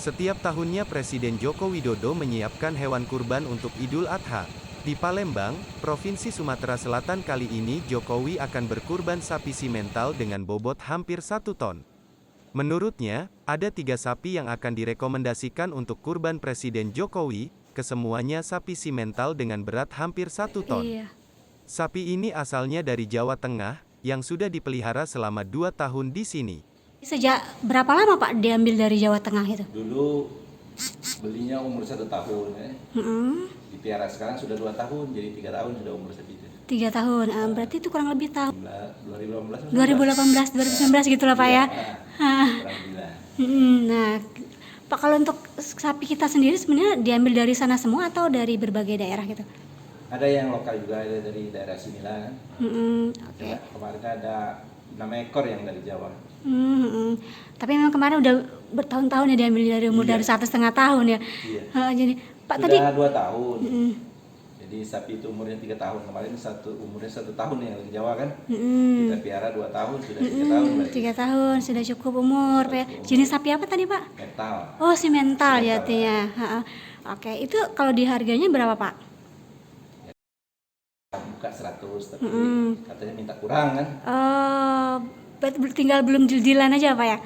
Setiap tahunnya Presiden Joko Widodo menyiapkan hewan kurban untuk Idul Adha. Di Palembang, Provinsi Sumatera Selatan kali ini Jokowi akan berkurban sapi simental dengan bobot hampir 1 ton. Menurutnya, ada 3 sapi yang akan direkomendasikan untuk kurban Presiden Jokowi, kesemuanya sapi simental dengan berat hampir 1 ton. Iya. Sapi ini asalnya dari Jawa Tengah, yang sudah dipelihara selama 2 tahun di sini. Sejak berapa lama Pak diambil dari Jawa Tengah itu? Dulu belinya umur 1 tahun ya. Dipiara sekarang sudah 2 tahun, jadi 3 tahun sudah umur sapi itu. 3 tahun, berarti itu kurang lebih tahun 2018 2019 gitu lah Pak ya. kurang lebih lah. Nah, Pak, kalau untuk sapi kita sendiri sebenarnya diambil dari sana semua atau dari berbagai daerah gitu? Ada yang lokal juga, ada dari daerah sinilah kan. Oke. Kemarin ada 6 ekor yang dari Jawa. Tapi memang kemarin udah bertahun-tahun ya diambil dari umur dari 1,5 tahun ya. Iya. Jadi Pak Sudah tadi 2 tahun. Jadi sapi itu umurnya 3 tahun. Kemarin umurnya 1 tahun yang dari Jawa kan. Kita piara 2 tahun, sudah 3 tahun berarti. 3 tahun sudah cukup umur Pak ya. Jenis sapi apa tadi Pak? Mental. Oh, simental ya Simental. artinya. Oke, itu kalau di harganya berapa Pak? Buka 100 tapi katanya minta kurang kan. Tinggal belum deal-dealan aja Pak ya?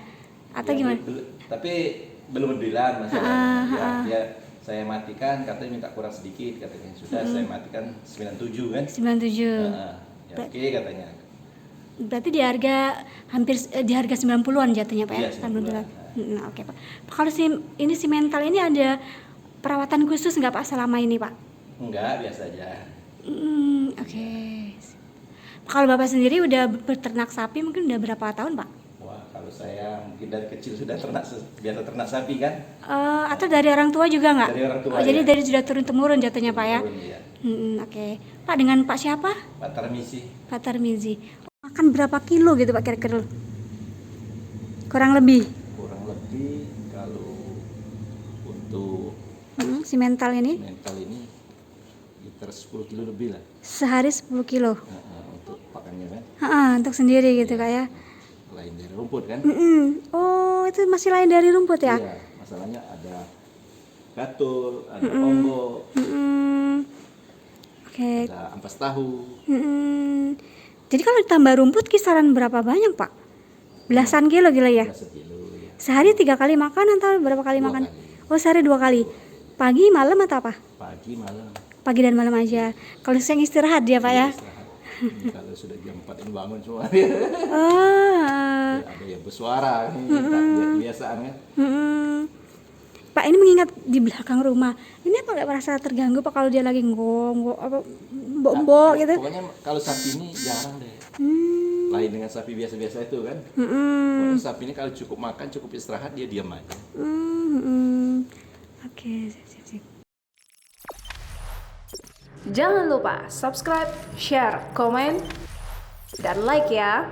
Atau Ya, gimana? tapi belum dealan masalahnya. Ya, saya matikan katanya minta kurang sedikit katanya. Sudah saya matikan 97 kan. 97. Ya, oke katanya. Berarti di harga di harga 90-an jatuhnya Pak ya? Iya, 90-an. Oke Pak. Kalau ini si mental ini ada perawatan khusus nggak Pak selama ini Pak? Enggak, biasa aja. Oke. Kalau Bapak sendiri udah berternak sapi mungkin udah berapa tahun Pak? Wah, kalau saya mungkin dari kecil sudah biasa ternak sapi kan. Atau dari orang tua juga nggak? Dari orang tua, Jadi ya. dari sudah turun-temurun jatuhnya Pak ya? Turun, iya. Oke. Pak, dengan Pak siapa? Pak Tarmisi. Pak Tarmizi. Makan berapa kilo gitu Pak kira-kira? Kurang lebih. Kurang lebih kalau untuk Si mental ini mental ini liter 10 kilo lebih lah. sehari 10 kilo. Untuk pakannya kan. Untuk sendiri gitu Kak ya. Lain dari rumput kan. Oh, itu masih lain dari rumput ya? Iya, masalahnya ada gatul, ada ombok, Oke. ada ampas tahu. Jadi kalau ditambah rumput kisaran berapa banyak Pak? Belasan kilo gila ya? 11 kilo ya. Sehari 3 kali makan atau berapa kali 2 makan? kali. Oh, sehari 2 kali. Pagi, malam atau apa? Pagi, malam. Pagi dan malam aja. Kalau siang istirahat dia Pak ya? Istirahat. Kalau sudah jam 4 ini bangun semua. Oh. Ada yang bersuara, biar kebiasaan kan. Pak, ini mengingat di belakang rumah. Ini apa nggak merasa terganggu Pak kalau dia lagi ngonggok apa mbok gitu? Pokoknya kalau sapi ini jarang deh. Lain dengan sapi biasa-biasa itu kan. Pokoknya sapi ini kalau cukup makan, cukup istirahat, dia diam aja. Oke, sip. Jangan lupa subscribe, share, komen, dan like ya.